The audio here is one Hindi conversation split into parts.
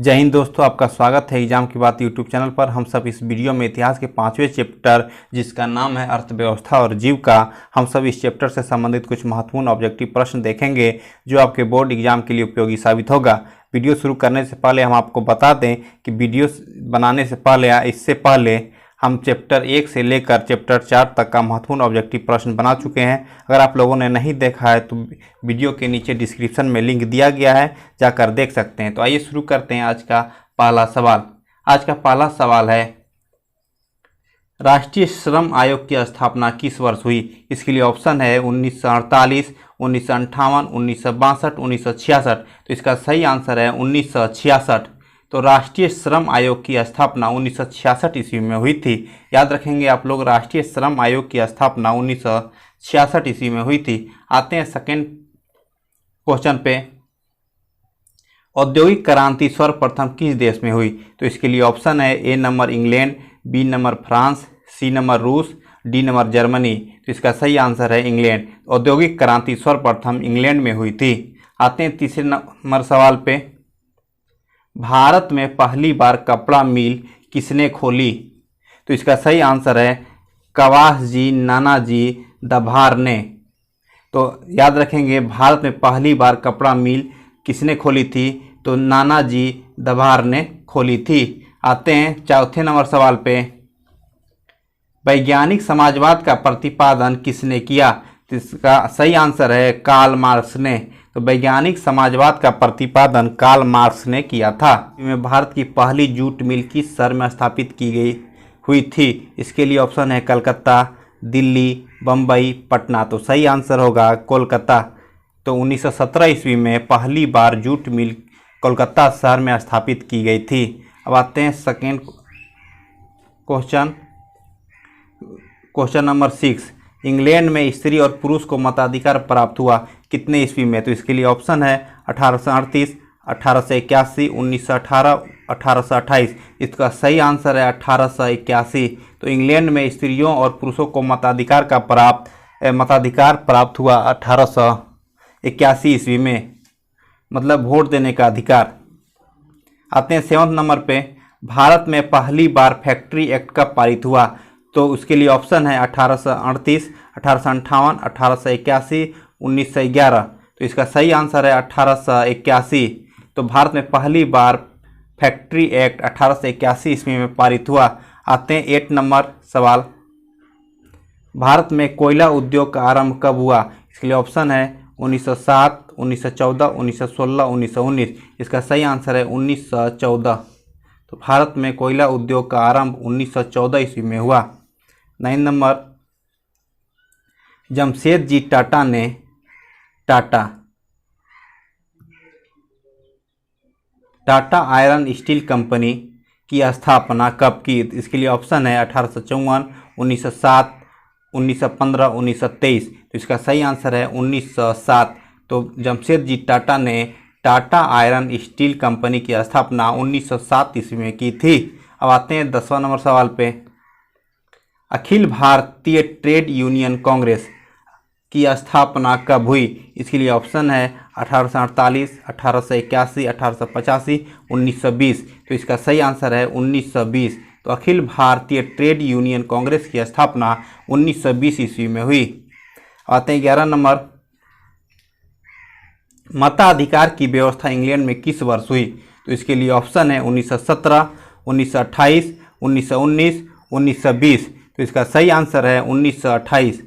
जय हिंद दोस्तों, आपका स्वागत है एग्जाम की बात यूट्यूब चैनल पर। हम सब इस वीडियो में इतिहास के 5वें चैप्टर जिसका नाम है अर्थव्यवस्था और जीविका, हम सब इस चैप्टर से संबंधित कुछ महत्वपूर्ण ऑब्जेक्टिव प्रश्न देखेंगे जो आपके बोर्ड एग्जाम के लिए उपयोगी साबित होगा। वीडियो शुरू करने से पहले हम आपको बता दें कि वीडियो बनाने से पहले या इससे पहले हम चैप्टर 1 से लेकर चैप्टर 4 तक का महत्वपूर्ण ऑब्जेक्टिव प्रश्न बना चुके हैं। अगर आप लोगों ने नहीं देखा है तो वीडियो के नीचे डिस्क्रिप्शन में लिंक दिया गया है, जाकर देख सकते हैं। तो आइए शुरू करते हैं आज का पहला सवाल। आज का पहला सवाल है, राष्ट्रीय श्रम आयोग की स्थापना किस वर्ष हुई? इसके लिए ऑप्शन है 1948, 1958, 1962, 1966। तो इसका सही आंसर है 1966। तो राष्ट्रीय श्रम आयोग की स्थापना 1966 ईस्वी में हुई थी। याद रखेंगे आप लोग, राष्ट्रीय श्रम आयोग की स्थापना 1966 ईस्वी में हुई थी। आते हैं सेकेंड क्वेश्चन पे। औद्योगिक क्रांति सर्वप्रथम किस देश में हुई? तो इसके लिए ऑप्शन है a number England, b number France, c number रूस, डी नंबर जर्मनी। तो इसका सही आंसर है इंग्लैंड। औद्योगिक क्रांति सर्वप्रथम इंग्लैंड में हुई थी। आते हैं तीसरे नंबर सवाल पे। भारत में पहली बार कपड़ा मिल किसने खोली? तो इसका सही आंसर है कवास नानाजी दभार ने। तो याद रखेंगे, भारत में पहली बार कपड़ा मिल किसने खोली थी? तो नानाजी दभार ने खोली थी। आते हैं चौथे नंबर सवाल पे। वैज्ञानिक समाजवाद का प्रतिपादन किसने किया? तो इसका सही आंसर है कार्ल मार्क्स ने। तो वैज्ञानिक समाजवाद का प्रतिपादन कार्ल मार्क्स ने किया था। में भारत की पहली जूट मिल किस शहर में स्थापित की गई हुई थी? इसके लिए ऑप्शन है कलकत्ता, दिल्ली, बम्बई, पटना। तो सही आंसर होगा कोलकाता। तो 1917 ईस्वी में पहली बार जूट मिल कोलकाता शहर में स्थापित की गई थी। अब आते हैं सेकेंड क्वेश्चन नंबर 6। इंग्लैंड में स्त्री और पुरुष को मताधिकार प्राप्त हुआ कितने ईस्वी में? तो इसके लिए ऑप्शन है 1838, 1881, 1918, 1828। इसका सही आंसर है 1881। तो इंग्लैंड में स्त्रियों और पुरुषों को मताधिकार प्राप्त हुआ 1881 ईस्वी में, मतलब वोट देने का अधिकार। आते हैं 7वें नंबर पे। भारत में पहली बार फैक्ट्री एक्ट कब पारित हुआ? तो उसके लिए ऑप्शन है 1838, 1858, 1881, 1911। तो इसका सही आंसर है 1881। तो भारत में पहली बार फैक्ट्री एक्ट 1881 ईस्वी में पारित हुआ। आते हैं 8 नंबर सवाल। भारत में कोयला उद्योग का आरंभ कब हुआ? इसके लिए ऑप्शन है 1907, 1914, 1916, 1919। इसका सही आंसर है 1914। तो भारत में कोयला उद्योग का आरंभ 1914 ईस्वी में हुआ। 9 नंबर। जमशेदजी टाटा ने टाटा आयरन स्टील कंपनी की स्थापना कब की? इसके लिए ऑप्शन है 1854, 1907, 1915, 1923। तो इसका सही आंसर है 1907। तो जमशेदजी टाटा ने टाटा आयरन स्टील कंपनी की स्थापना 1907 ईस्वी में की थी। अब आते हैं 10वां नंबर सवाल पे। अखिल भारतीय ट्रेड यूनियन कांग्रेस की स्थापना कब हुई? इसके लिए ऑप्शन है 1848, 1881, 1885, 1920। तो इसका सही आंसर है 1920। तो अखिल भारतीय ट्रेड यूनियन कांग्रेस की स्थापना 1920 ईस्वी में हुई। आते हैं 11 नंबर। मताधिकार की व्यवस्था इंग्लैंड में किस वर्ष हुई? तो इसके लिए ऑप्शन है 1917, 1928, 1919, 1920। तो इसका सही आंसर है 1928।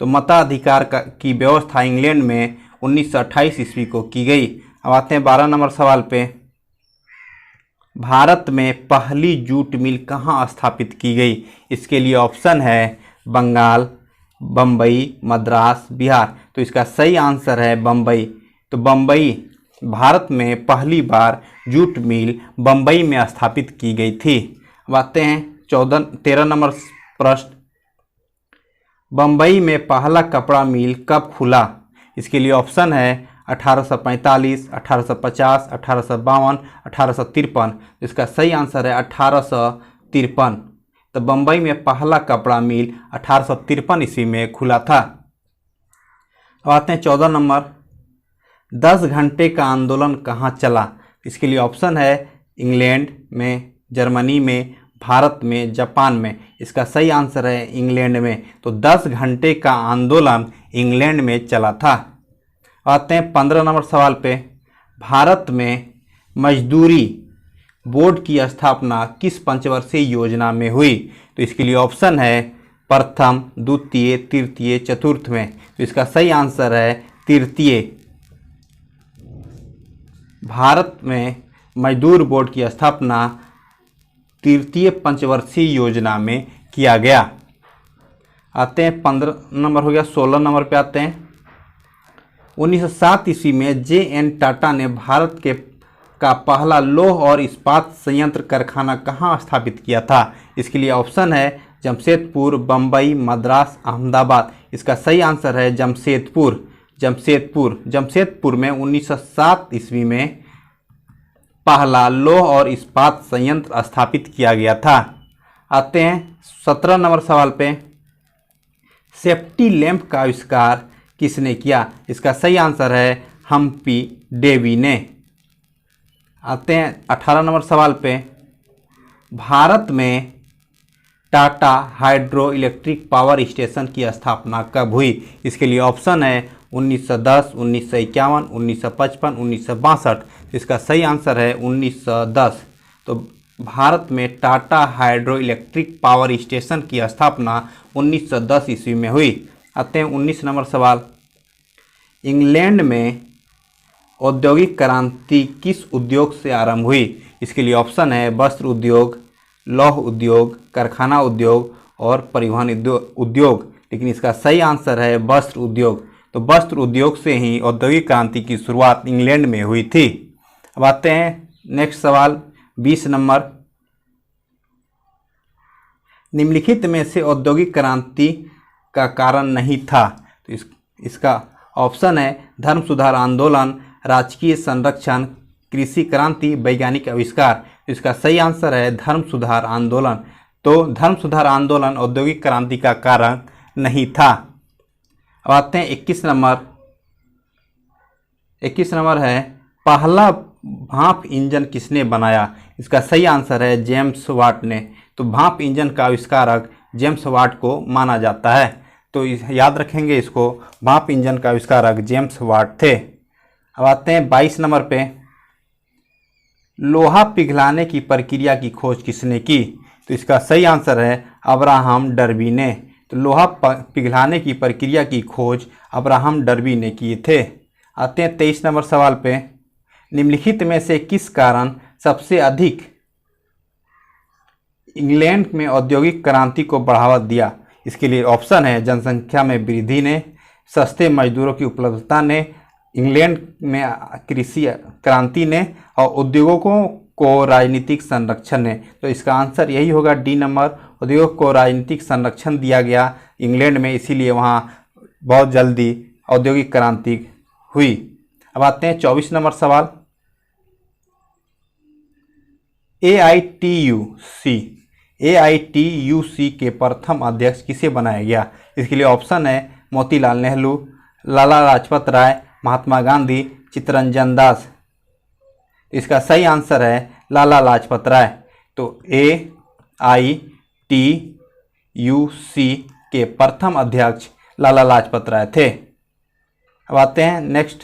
तो मताधिकार की व्यवस्था इंग्लैंड में 1928 ईस्वी को की गई। अब आते हैं 12 नंबर सवाल पे। भारत में पहली जूट मिल कहाँ स्थापित की गई? इसके लिए ऑप्शन है बंगाल, बम्बई, मद्रास, बिहार। तो इसका सही आंसर है बम्बई। तो बम्बई, भारत में पहली बार जूट मिल बम्बई में स्थापित की गई थी। अब आते हैं 13 नंबर प्रश्न। बम्बई में पहला कपड़ा मिल कब खुला? इसके लिए ऑप्शन है 1845, 1850, 1852, 1853। इसका सही आंसर है 1853। तो बम्बई में पहला कपड़ा मिल 1853 ईस्वी में खुला था। अब आते हैं 14 नंबर। 10 घंटे का आंदोलन कहाँ चला? इसके लिए ऑप्शन है इंग्लैंड में, जर्मनी में, भारत में, जापान में। इसका सही आंसर है इंग्लैंड में। तो 10 घंटे का आंदोलन इंग्लैंड में चला था। आते हैं 15 नंबर सवाल पे। भारत में मजदूरी बोर्ड की स्थापना किस पंचवर्षीय योजना में हुई? तो इसके लिए ऑप्शन है प्रथम, द्वितीय, तृतीय, चतुर्थ में। तो इसका सही आंसर है तृतीय। भारत में मजदूर बोर्ड की स्थापना तृतीय पंचवर्षीय योजना में किया गया। आते हैं 15 नंबर हो गया। 16 नंबर पे आते हैं। 1907 ईस्वी में जे.एन. टाटा ने भारत का पहला लौह और इस्पात संयंत्र कारखाना कहाँ स्थापित किया था? इसके लिए ऑप्शन है जमशेदपुर, बम्बई, मद्रास, अहमदाबाद। इसका सही आंसर है जमशेदपुर। जमशेदपुर में 1907 ईस्वी में पहला लौह और इस्पात संयंत्र स्थापित किया गया था। आते हैं 17 नंबर सवाल पे। सेफ्टी लैंप का आविष्कार किसने किया? इसका सही आंसर है हम्पी डेवी ने। आते हैं 18 नंबर सवाल पे। भारत में Tata hydro electric power station की स्थापना कब हुई? इसके लिए ऑप्शन है 1910, 1951, 1955, 1962। इसका सही आंसर है 1910। तो भारत में Tata hydro electric power station की स्थापना 1910 ईस्वी में हुई। आते हैं 19 नंबर सवाल। इंग्लैंड में औद्योगिक क्रांति किस उद्योग से आरंभ हुई? इसके लिए ऑप्शन है वस्त्र उद्योग, लौह उद्योग, कारखाना उद्योग और परिवहन उद्योग। लेकिन इसका सही आंसर है वस्त्र उद्योग। तो वस्त्र उद्योग से ही औद्योगिक क्रांति की शुरुआत इंग्लैंड में हुई थी। अब आते हैं नेक्स्ट सवाल 20 नंबर। निम्नलिखित में से औद्योगिक क्रांति का कारण नहीं था। तो इसका ऑप्शन है धर्म सुधार आंदोलन, राजकीय संरक्षण, कृषि क्रांति, वैज्ञानिक आविष्कार। इसका सही आंसर है धर्म सुधार आंदोलन। तो धर्म सुधार आंदोलन औद्योगिक क्रांति का कारण नहीं था। अब आते हैं 21 नंबर। 21 नंबर है पहला भाप इंजन किसने बनाया? इसका सही आंसर है जेम्स वाट ने। तो भाप इंजन का आविष्कारक जेम्स वाट को माना जाता है। तो याद रखेंगे इसको, भाप इंजन का आविष्कारक जेम्स वाट थे। अब आते हैं 22 नंबर पे। लोहा पिघलाने की प्रक्रिया की खोज किसने की? तो इसका सही आंसर है अब्राहम डर्बी ने। तो लोहा पिघलाने की प्रक्रिया की खोज अब्राहम डर्बी ने किए थे। आते हैं 23 नंबर सवाल पे। निम्नलिखित में से किस कारण सबसे अधिक इंग्लैंड में औद्योगिक क्रांति को बढ़ावा दिया? इसके लिए ऑप्शन है जनसंख्या में वृद्धि ने, सस्ते मजदूरों की उपलब्धता ने, इंग्लैंड में कृषि क्रांति ने और उद्योगों को राजनीतिक संरक्षण ने। तो इसका आंसर यही होगा डी नंबर। उद्योगों को राजनीतिक संरक्षण दिया गया इंग्लैंड में, इसीलिए वहाँ बहुत जल्दी औद्योगिक क्रांति हुई। अब आते हैं 24 नंबर सवाल। AITUC के प्रथम अध्यक्ष किसे बनाया गया? इसके लिए ऑप्शन है मोतीलाल नेहरू, लाला लाजपत राय, महात्मा गांधी, चित्तरंजन दास। इसका सही आंसर है लाला लाजपत राय। तो AITUC के प्रथम अध्यक्ष लाला लाजपत राय थे। अब आते हैं नेक्स्ट।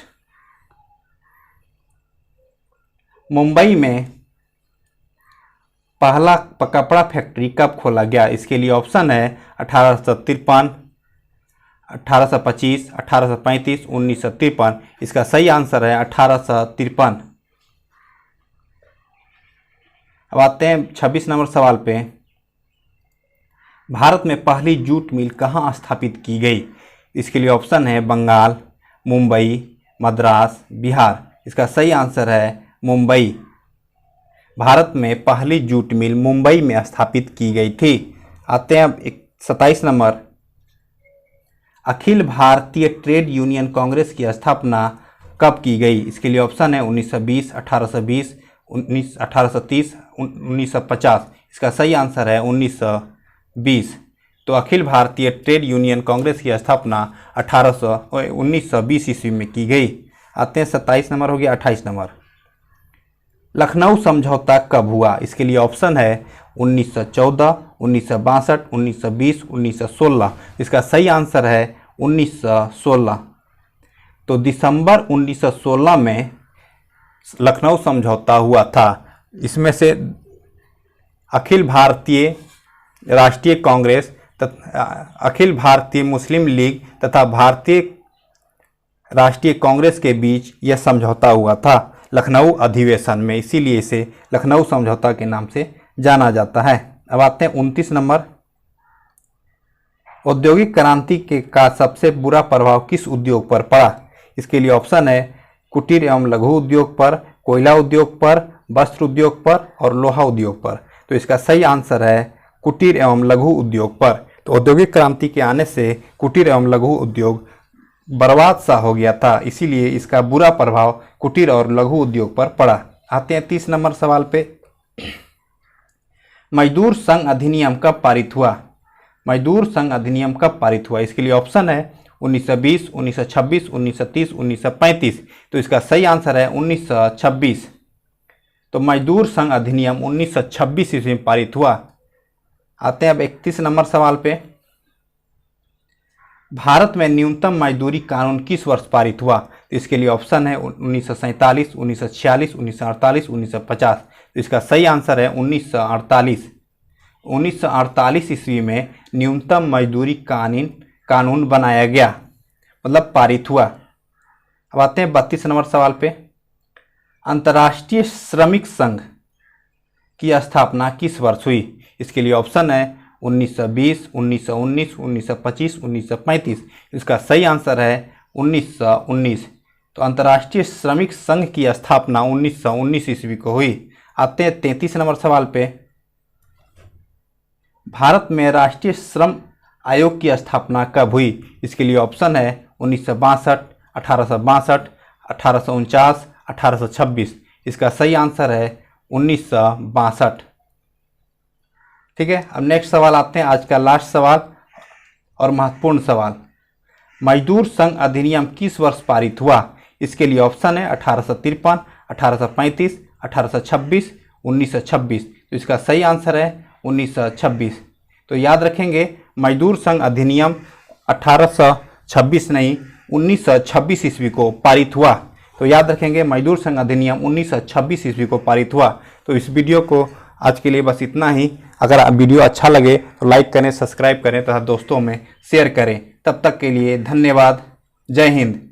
मुंबई में पहला कपड़ा फैक्ट्री कब खोला गया? इसके लिए ऑप्शन है 1853, 1825, 1835, 1953। इसका सही आंसर है 1853। अब आते हैं 26 नंबर सवाल पे। भारत में पहली जूट मिल कहाँ स्थापित की गई? इसके लिए ऑप्शन है बंगाल, मुंबई, मद्रास, बिहार। इसका सही आंसर है मुंबई। भारत में पहली जूट मिल मुंबई में स्थापित की गई थी। आते हैं अब 27 number. Akhil Bharatiya trade union Congress की स्थापना कब की गई? इसके लिए ऑप्शन है 1920, 1820, 1830, 1950। इसका सही आंसर है 1920। तो अखिल भारतीय ट्रेड यूनियन कांग्रेस की स्थापना 1920 ईस्वी में की गई। आते हैं 27 नंबर हो गया। 28 नंबर। लखनऊ समझौता कब हुआ? इसके लिए ऑप्शन है 1914, 1962, 1920, 1916। इसका सही आंसर है 1916। तो दिसंबर 1916 में लखनऊ समझौता हुआ था। इसमें से अखिल भारतीय राष्ट्रीय कांग्रेस, अखिल भारतीय मुस्लिम लीग तथा भारतीय राष्ट्रीय कांग्रेस के बीच यह समझौता हुआ था लखनऊ अधिवेशन में, इसीलिए इसे लखनऊ समझौता के नाम से जाना जाता है। अब आते हैं 29 नंबर। औद्योगिक क्रांति का सबसे बुरा प्रभाव किस उद्योग पर पड़ा? इसके लिए ऑप्शन है कुटीर एवं लघु उद्योग पर, कोयला उद्योग पर, वस्त्र उद्योग पर और लोहा उद्योग पर। तो इसका सही आंसर है कुटीर एवं लघु उद्योग पर। तो औद्योगिक क्रांति के आने से कुटीर एवं लघु उद्योग बर्बाद सा हो गया था, इसीलिए इसका बुरा प्रभाव कुटीर और लघु उद्योग पर पड़ा। आते हैं 30 नंबर सवाल पे। मजदूर संघ अधिनियम कब पारित हुआ? मजदूर संघ अधिनियम कब पारित हुआ? इसके लिए ऑप्शन है 1920, 1926, 1930, 1935। तो इसका सही आंसर है 1926। तो मजदूर संघ अधिनियम 1926 ईस्वी में पारित हुआ। आते हैं अब 31 नंबर सवाल पे। भारत में न्यूनतम मजदूरी कानून किस वर्ष पारित हुआ? तो इसके लिए ऑप्शन है 1947, 1946, 1948, 1950। तो इसका सही आंसर है 1948। 1948 ईस्वी में न्यूनतम मजदूरी कानून बनाया गया, मतलब पारित हुआ। अब आते हैं 32 नंबर सवाल पे। अंतर्राष्ट्रीय श्रमिक संघ की स्थापना किस वर्ष हुई? इसके लिए ऑप्शन है 1920, 1919, 1925, 1935। इसका सही आंसर है 1919। तो अंतर्राष्ट्रीय श्रमिक संघ की स्थापना 1919 ईस्वी को हुई। आते हैं 33 नंबर सवाल पे। भारत में राष्ट्रीय श्रम आयोग की स्थापना कब हुई? इसके लिए ऑप्शन है 1962, 1862, 1849, 1826। इसका सही आंसर है 1962। ठीक है, अब नेक्स्ट सवाल आते हैं, आज का लास्ट सवाल और महत्वपूर्ण सवाल। मजदूर संघ अधिनियम किस वर्ष पारित हुआ? इसके लिए ऑप्शन है 1853, 1835, 1826, 1926। तो इसका सही आंसर है 1926। तो याद रखेंगे मजदूर संघ अधिनियम 1826 नहीं 1926 ईस्वी को पारित हुआ। तो याद रखेंगे मजदूर संघ अधिनियम 1926 ईस्वी को पारित हुआ। तो इस वीडियो को आज के लिए बस इतना ही। अगर वीडियो अच्छा लगे तो लाइक करें, सब्सक्राइब करें तथा दोस्तों में शेयर करें। तब तक के लिए धन्यवाद। जय हिंद।